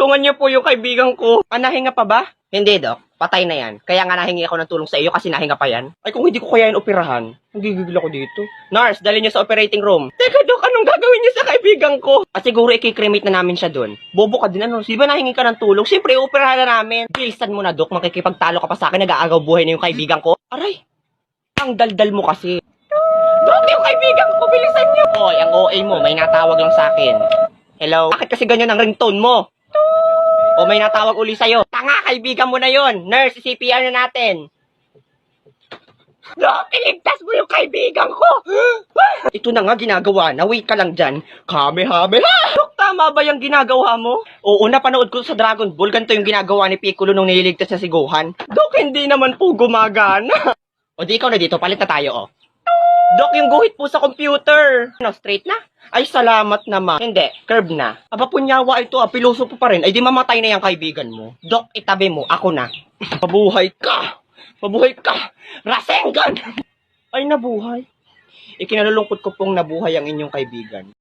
tulungan niyo po yung kaibigan ko. Nahinga pa ba? Hindi, Doc. Patay na yan. Kaya nga nahingi ako ng tulong sa iyo kasi nahinga pa yan. Ay, kung hindi ko kaya yan operahan, nagigigil ako dito. Nurse, dali niyo sa operating room. Teka, Doc, anong gagawin niyo sa kaibigan ko? Siguro ikikremate na namin siya doon. Bobo ka din, ano? Di ba nahingi ka ng tulong? Siyempre, operahan na namin. Bilisan mo na, Doc. Makikipagtalo ka pa sa akin. Nag-aagaw buhay na yung kaibigan ko. Aray, ang daldal mo kasi. Doc, yung kaibigan ko, bilisan niyo. Hoy, ang OA mo, may natawag lang sa akin. Hello? Bakit kasi ganyan ang ringtone mo? O may natawag uli sa'yo. Tanga, kaibigan mo na yon. Nurse, CPR na natin. Doc, iligtas mo yung kaibigan ko. Ito na nga ginagawa na. Wait ka lang dyan. Kamehameha. Doc, tama ba yung ginagawa mo? Oo, napanood ko sa Dragon Ball. Ganito yung ginagawa ni Piccolo nung nililigtas na si Gohan. Doc, hindi naman po gumagana. O di ikaw na dito, palit na tayo, oh. Doc, yung guhit po sa computer. Ano, straight na? Ay, salamat naman. Hindi, curve na. Aba, punyawa ito, piloso po pa rin. Ay, di mamatay na yung kaibigan mo. Doc, itabi mo, ako na. Mabuhay ka! Mabuhay ka! Rasengan! Ay, nabuhay. Ikinalulungkot ko pong nabuhay ang inyong kaibigan.